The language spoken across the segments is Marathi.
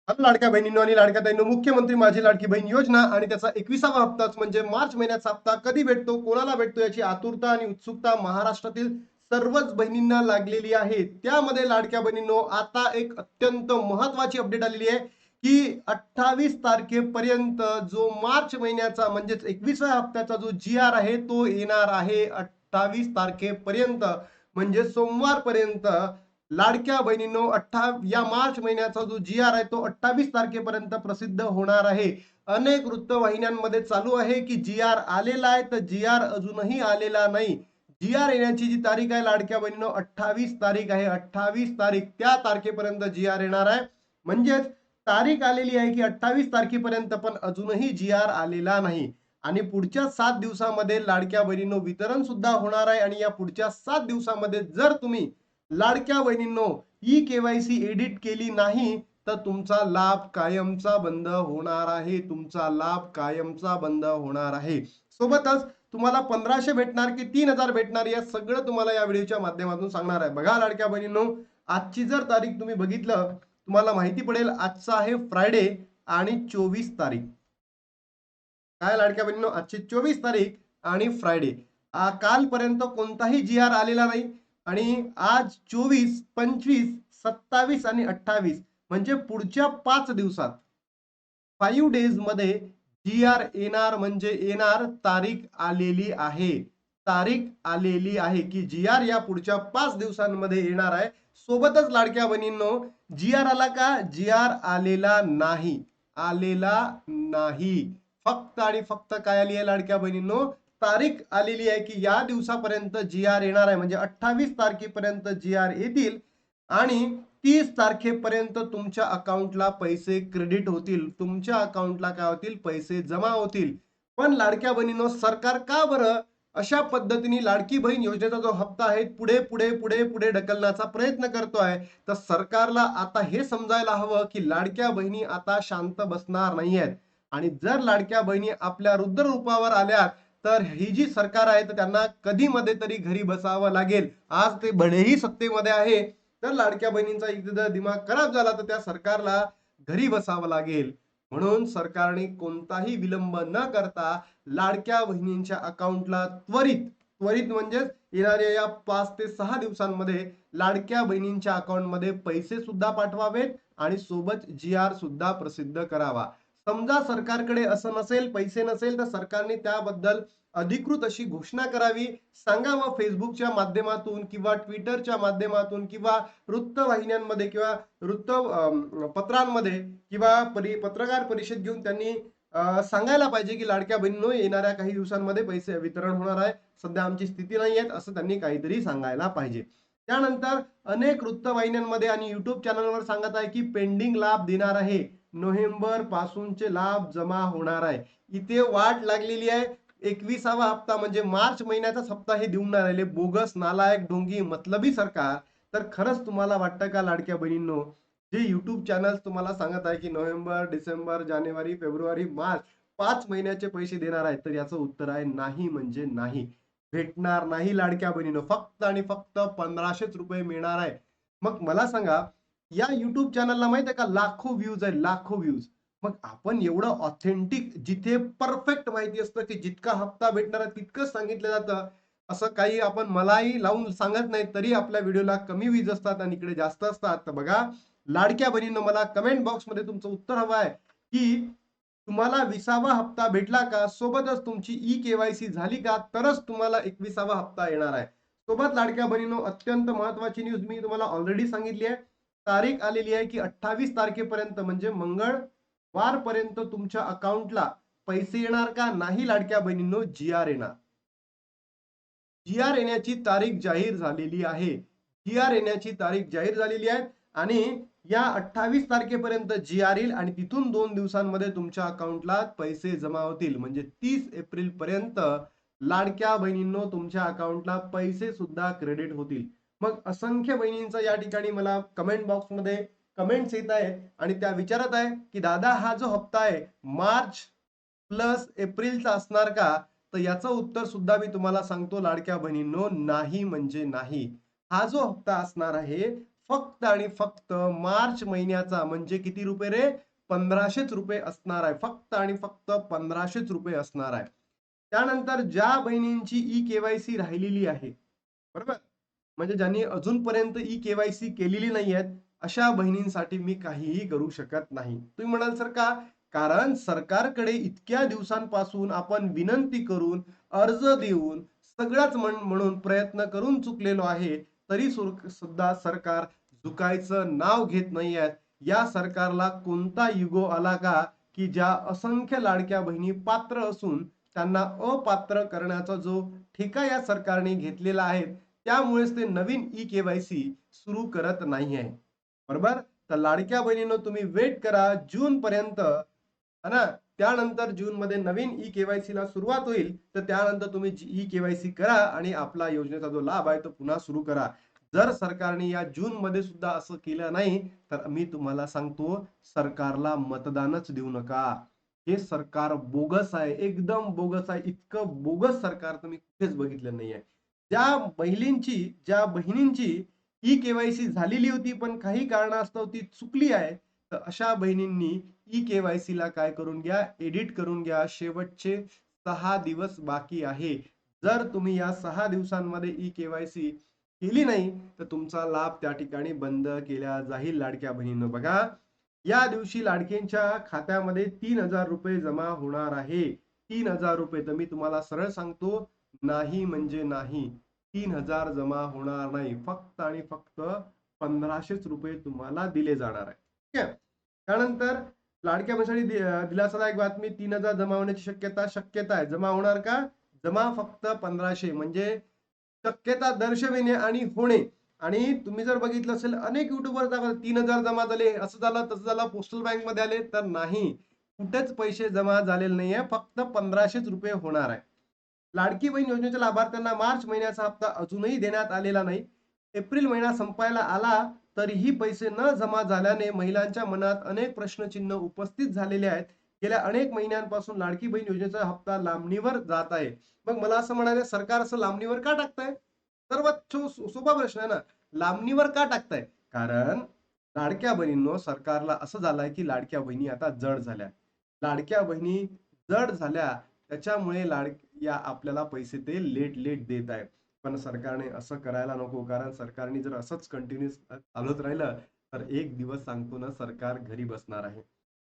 आता लाडक्या बहिणींनो आणि लाडक्या ताईंनो, मुख्यमंत्री माझी लाडकी बहीण योजना आणि त्याचा 21वा हप्ताच म्हणजे मार्च महिन्याचा हप्ता कधी भेटतो, कोणाला भेटतो याची आतुरता आणि उत्सुकता महाराष्ट्रातील सर्वच बहिणींना लागलेली आहे. त्यामध्ये लाडक्या बहिणींनो, आता एक अत्यंत महत्वाची अपडेट आलेली आहे की 28 तारखेपर्यंत जो मार्च महिन्याचा म्हणजेच 21व्या हप्त्याचा जो जी-आर आहे तो येणार आहे. 28 तारखेपर्यंत म्हणजे सोमवारपर्यंत लाडक्या बहिणींनो, या मार्च महिन्याचा जो जी-आर आहे तो 28 तारखेपर्यंत प्रसिद्ध होणार आहे. अनेक वृत्तवाहिन्यांमध्ये चालू आहे की जी-आर आलेला आहे, तर जी-आर अजूनही आलेला नाही. जी-आर येण्याची जी तारीख आहे लाडक्या बहिणींनो, 28 तारीख आहे. 28 तारीख, त्या तारखेपर्यंत जी-आर येणार आहे. म्हणजेच तारीख आलेली आहे की 28 तारखेपर्यंत, पण अजूनही जी-आर आलेला नाही. आणि पुढच्या 7 दिवसामध्ये लाडक्या बहिणींनो वितरण सुद्धा होणार आहे. आणि या पुढच्या 7 दिवसामध्ये जर तुम्ही लाडक्या बहिणींनो ई-केवायसी एडिट केली नाही, तर तुमचा लाभ कायमचा बंद होणार आहे. तुमचा लाभ कायमचा बंद होणार आहे. सोबतच तुम्हाला 1500 भेटणार की 3000 भेटणार, या सगळं तुम्हाला या व्हिडिओच्या माध्यमातून सांगणार आहे. बघा लाडक्या बहिणींनो, आजची जर तारीख तुम्ही बघितलं, तुम्हाला माहिती पडेल आजचा आहे फ्रायडे आणि 24 तारीख. काय लाडक्या बहिणींनो, आजची 24 तारीख आणि फ्रायडे. कालपर्यंत कोणताही जी-आर आलेला नाही. आणि आज 24, 25, 27 आणि 28 म्हणजे पुढच्या 5 दिवसात 5 डेज मध्ये जी-आर येणार, म्हणजे येणार. तारीख आलेली आहे. तारीख आलेली आहे की जी-आर या पुढच्या 5 दिवसांमध्ये येणार आहे. सोबतच लाडक्या बहिणींनो, जी-आर आला का? जी-आर आलेला नाही. आलेला नाही. फक्त आणि फक्त काय आली आहे लाडक्या बहिणींनो? तारीख आलेली आहे की या दिवसापर्यंत जी-आर येणार आहे. म्हणजे 28 तारखेपर्यंत जी-आर येतील आणि 30 तारखेपर्यंत तुमच्या अकाउंटला पैसे क्रेडिट होतील. तुमच्या अकाउंटला काय होतील? पैसे जमा होतील. पण लाडक्या बहिणींनो, सरकार का बरं अशा पद्धतीने लाडकी बहीण योजनेचा जो हप्ता आहे पुढे पुढे पुढे पुढे ढकलण्याचा प्रयत्न करतो आहे? तर सरकारला आता हे समजायला हवं की लाडक्या बहिणी आता शांत बसणार नाहीयेत. आणि जर लाडक्या बहिणी आपल्या रुद्र रूपावर आल्या, तर ही जी सरकार आहे तर त्यांना कधी मध्ये तरी घरी बसावं लागेल. आज ते भलेही सत्तेमध्ये आहे, तर लाडक्या बहिणींचा एकदा दिमाग खराब झाला तर त्या सरकारला घरी बसावं लागेल. म्हणून सरकारने कोणताही विलंब न करता लाडक्या बहिणींच्या अकाउंटला त्वरित त्वरित म्हणजेच येणाऱ्या या 5 ते 6 दिवसांमध्ये लाडक्या बहिणींच्या अकाउंटमध्ये पैसे सुद्धा पाठवावेत आणि सोबत जी-आर सुद्धा प्रसिद्ध करावा. समजा सरकारकडे असं नसेल, पैसे नसेल, तर सरकारने त्याबद्दल अधिकृत अशी घोषणा करावी. सांगावं फेसबुकच्या माध्यमातून किंवा ट्विटरच्या माध्यमातून किंवा वृत्तवाहिन्यांमध्ये किंवा पत्रांमध्ये किंवा पत्रकार परिषद घेऊन त्यांनी सांगायला पाहिजे की लाडक्या बहिणींनो, येणाऱ्या काही दिवसांमध्ये पैसे वितरण होणार आहे. सध्या आमची स्थिती नाही आहे, असं त्यांनी काहीतरी सांगायला पाहिजे. त्यानंतर अनेक वृत्तवाहिन्यांमध्ये आणि युट्यूब चॅनलवर सांगत आहे की पेंडिंग लाभ देणार आहे. नोव्हेंबर पासूनचे लाभ जमा होणार आहे. इथे वाट लागलेली आहे. 21वा हप्ता म्हणजे मार्च महिन्याचाच हप्ता हे देऊन नाही राहिले. बोगस, नालायक, ढोंगी, मतलबी सरकार. तर खरंच तुम्हाला वाटतं का लाडक्या बहिणींनो, जे युट्यूब चॅनल्स तुम्हाला सांगत आहे की नोव्हेंबर, डिसेंबर, जानेवारी, फेब्रुवारी, मार्च 5 महिन्याचे पैसे देणार आहेत, तर याचं उत्तर आहे नाही, म्हणजे नाही. भेटणार नाही लाडक्या बहिणींनो. फक्त आणि फक्त 1500 रुपये मिळणार आहे. मग मला सांगा, या युट्यूब चॅनलला माहित आहे का लाखो व्ह्यूज आहे, लाखो व्ह्यूज. मग आपण एवढं ऑथेंटिक, जिथे परफेक्ट माहिती असतं की जितका हप्ता भेटणार आहे तितकंच सांगितलं जातं. असं काही आपण मलाही लावून सांगत नाही, तरी आपल्या व्हिडिओला कमी व्ह्यूज असतात आणि इकडे जास्त असतात. तर बघा लाडक्या बहिणींनो, मला कमेंट बॉक्स मध्ये तुमचं उत्तर हवं आहे की तुम्हाला 20वा हप्ता भेटला का? सोबतच तुमची ई-केवायसी झाली का? तरच तुम्हाला 21वा हप्ता येणार आहे. सोबत लाडक्या बहिणींनो, अत्यंत महत्वाची न्यूज मी तुम्हाला ऑलरेडी सांगितली आहे. तारीख आलेली आहे की 28 तारखेपर्यंत म्हणजे मंगळवारपर्यंत तुमच्या अकाउंटला पैसे येणार का? नाही लाडक्या बहिणींनो, जी-आर येणार. जी-आर येण्याची तारीख जाहीर झालेली आहे. जी-आर येण्याची तारीख जाहीर झालेली आहे आणि या 28 तारखेपर्यंत जी-आर येईल आणि तिथून 2 दिवसांमध्ये तुमच्या अकाउंटला पैसे जमा होतील. म्हणजे 30 एप्रिल पर्यंत लाडक्या बहिणींनो, तुमच्या अकाउंटला पैसे सुद्धा क्रेडिट होतील. मग असंख्य बहिणींचा या ठिकाणी मला कमेंट बॉक्समध्ये कमेंट्स येत आहेत आणि त्या विचारत आहे की दादा, हा जो हप्ता आहे मार्च प्लस एप्रिलचा असणार का? तर याचं उत्तर सुद्धा मी तुम्हाला सांगतो लाडक्या बहिणींनो, नाही, म्हणजे नाही. हा जो हप्ता असणार आहे फक्त आणि फक्त मार्च महिन्याचा म्हणजे किती रुपये रे? 1500च रुपये असणार आहे. फक्त आणि फक्त 1500च रुपये असणार आहे. त्यानंतर ज्या बहिणींची ई-के-वाय-सी राहिलेली आहे, बरोबर? म्हणजे ज्यांनी अजूनपर्यंत ई-के-वाय-सी केलेली नाही आहेत, अशा बहिणींसाठी मी काहीही करू शकत नाही. तुम्ही म्हणाल, "सर का?" कारण सरकारकडे इतक्या दिवसांपासून आपण विनंती करून, अर्ज देऊन, सगळंच म्हणून प्रयत्न करून चुकलेलो आहे. तरी सुद्धा सरकार झुकायचं नाव घेत नाही आहेत. या सरकारला कोणता युगो आला का, की ज्या असंख्य लाडक्या बहिणी पात्र असून त्यांना अपात्र करण्याचा जो ठेका या सरकारने घेतलेला आहे, त्यामुळेच ते नवीन ई-के-वाय-सी सुरू करत नाही आहे. बरोबर? तर लाडक्या बहिणींनो, तुम्ही वेट करा जूनपर्यंत, है ना? त्यानंतर जूनमध्ये नवीन ई-के-वाय-सी ला सुरुवात होईल. तर त्यानंतर तुम्ही ई-के-वाय-सी करा आणि आपला योजनेचा जो लाभ आहे तो पुन्हा सुरू करा. जर सरकारने या जूनमध्ये सुद्धा असं केलं नाही, तर मी तुम्हाला सांगतो, सरकारला मतदानच देऊ नका. हे सरकार बोगस आहे, एकदम बोगस आहे. इतकं बोगस सरकार तुम्ही कुठेच बघितलं नाहीये. ज्या बहिणींची ई-के-वाय-सी झालेली होती, पण काही कारणास्तव ती चुकली आहे, तर अशा बहिणींनी ई-के-वाय-सी ला काय करून घ्या, एडिट करून घ्या. शेवटचे 6 दिवस बाकी आहे. जर तुम्ही या 6 दिवसांमध्ये ई-के-वाय-सी केली नाही, तर तुमचा लाभ त्या ठिकाणी बंद केला जाईल लाडक्या बहिणींनो. बघा, या दिवशी लाडक्यांच्या खात्यामध्ये 3000 रुपये जमा होणार आहे. 3000 रुपये. तर मी तुम्हाला सरळ सांगतो, नाही म्हणजे नाही. 3000 जमा होणार नाही. फक्त आणि फक्त 1500च रुपये तुम्हाला दिले जाणार आहे. ठीक आहे. त्यानंतर लाडक्या बहिणीसाठी दिलासादायक बातमी, 3000 जमा होण्याची शक्यता आहे. जमा होणार का? जमा फक्त 1500, म्हणजे शक्यता दर्शविणे आणि होणे. आणि तुम्ही जर बघितलं असेल, अनेक युट्यूबर दाखवतात 3000 जमा झाले, असं झालं, तसं झालं, पोस्टल बँकमध्ये आले. तर नाही, कुठेच पैसे जमा झालेले नाहीये. फक्त 1500च रुपये होणार आहे. लाडकी बहीण योजनेच्या लाभार्थ्यांना मार्च महिन्याचा हप्ता अजूनही देण्यात आलेला नाही. एप्रिल महिना संपायला आला तरीही पैसे न जमा झाल्याने महिलांच्या मनात अनेक प्रश्नचिन्ह उपस्थित झालेले आहेत. गेल्या अनेक महिन्यांपासून लाडकी बहीण योजनेचा हप्ता लांबणीवर जात आहे. मग मला असं म्हणायचं, सरकार असं लांबणीवर का टाकतंय? सर्वात सोपा प्रश्न आहे ना. लांबणीवर का टाकताय? कारण लाडक्या बहिणींनो, सरकारला असं झालंय की लाडक्या बहिणी आता जड झाल्या. लाडक्या बहिणी जड झाल्या, त्याच्यामुळे या आपल्याला पैसे ते लेट देत आहेत. पण सरकारने असं करायला नको, कारण सरकारने जर असंच कंटिन्यूस चालत राहिलं, तर एक दिवस सांगतो ना, सरकार घरी बसणार आहे.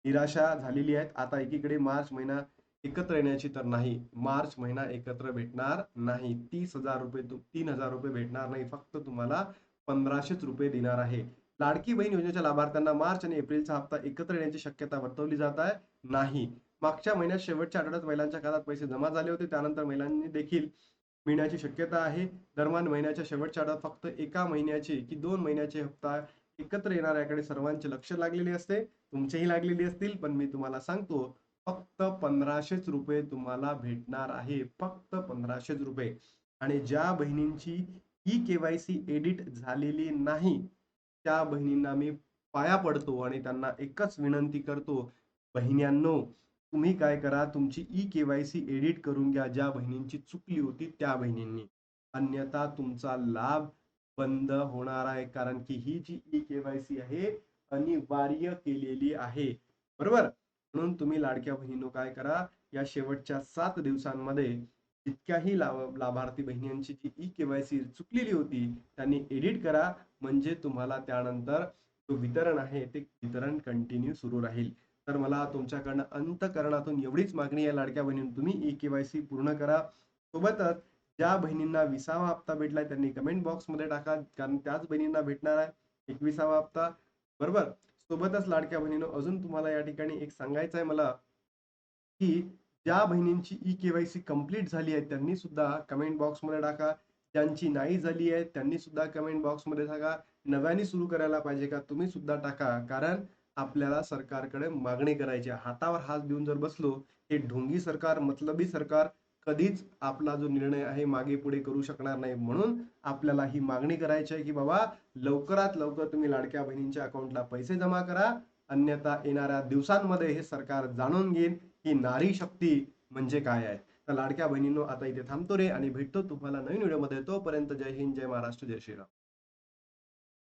निराशा झालेली आहे. आता एकीकडे मार्च महिना एकत्र येण्याची, तर नाही. मार्च महिना एकत्र भेटणार नाही. 30,000 रुपये 3,000 रुपये भेटणार नाही. फक्त तुम्हाला 1500च रुपये देणार आहे. लाडकी बहीण योजनेच्या लाभार्थ्यांना मार्च आणि एप्रिलचा हप्ता एकत्र येण्याची शक्यता वर्तवली जात आहे? नाही. मागच्या महिन्यात शेवटच्या आठवड्यात महिलांच्या खात्यात पैसे जमा झाले होते. त्यानंतर महिलांनी देखील मिळण्याची शक्यता आहे. दरम्यान महिन्याच्या शेवटच्या आठवड्यात फक्त 1 महिन्याचे की 2 महिन्याचे हप्ता एकत्र येणाऱ्याकडे सर्वांचे लक्ष लागलेले असते. तुमचेही लागलेली असतील. पण मी तुम्हाला सांगतो, फक्त 1500च रुपये तुम्हाला भेटणार आहे. फक्त 1500च रुपये. आणि ज्या बहिणींची ई-के-वाय-सी एडिट झालेली नाही, त्या बहिणींना मी पाया पडतो आणि त्यांना एकच विनंती करतो, बहिण्यांनो, तुम्ही काय करा, तुमची ई-के-वाय-सी एडिट करून घ्या. ज्या बहिणींची चुकली होती त्या बहिणींनी. अन्यथा तुमचा लाभ बंद होणार आहे. कारण की ही जी ई-के-वाय-सी आहे, अनिवार्य केलेली आहे. बरोबर? म्हणून तुम्ही लाडक्या बहिणींनो काय करा, या शेवटच्या 7 दिवसांमध्ये जितक्याही लाभार्थी बहिणींची जी ई-के-वाय-सी चुकलेली होती, त्यांनी एडिट करा. म्हणजे तुम्हाला त्यानंतर जो वितरण आहे, ते वितरण कंटिन्यू सुरू राहील. तर मला तुमच्याकडनं अंतःकरणातून एवढीच मागणी आहे लाडक्या बहिणींनो, तुम्ही ई-के-वाय-सी पूर्ण करा. सोबतच ज्या बहिणींना 20वा हप्ता भेटलाय त्यांनी कमेंट बॉक्समध्ये टाका. कारण त्याच बहिणींना भेटणार आहे 21वा हप्ता. बरोबर? सोबतच लाडक्या बहिणींनो, अजून तुम्हाला या ठिकाणी एक सांगायचं आहे मला, की ज्या बहिणींची ई-के-वाय-सी कंप्लीट झाली आहे, त्यांनी सुद्धा कमेंट बॉक्समध्ये टाका. ज्यांची नाही झाली आहे, त्यांनी सुद्धा कमेंट बॉक्समध्ये टाका. नव्याने सुरू करायला पाहिजे का? तुम्ही सुद्धा टाका. कारण आपल्याला सरकारकडे मागणी करायची आहे. हातावर हात देऊन जर बसलो, हे ढोंगी सरकार, मतलबी सरकार कधीच आपला जो निर्णय आहे मागे पुढे करू शकणार नाही. म्हणून आपल्याला ही मागणी करायची आहे, की बाबा, लवकरात लवकर तुम्ही लाडक्या बहिणींच्या अकाउंटला पैसे जमा करा. अन्यथा येणाऱ्या दिवसांमध्ये हे सरकार जाणून घेईल की नारी शक्ती म्हणजे काय आहे. तर लाडक्या बहिणींनो, आता इथे थांबतो रे आणि भेटतो तुम्हाला नवीन व्हिडिओमध्ये. तोपर्यंत जय हिंद, जय महाराष्ट्र, जय श्रीराम.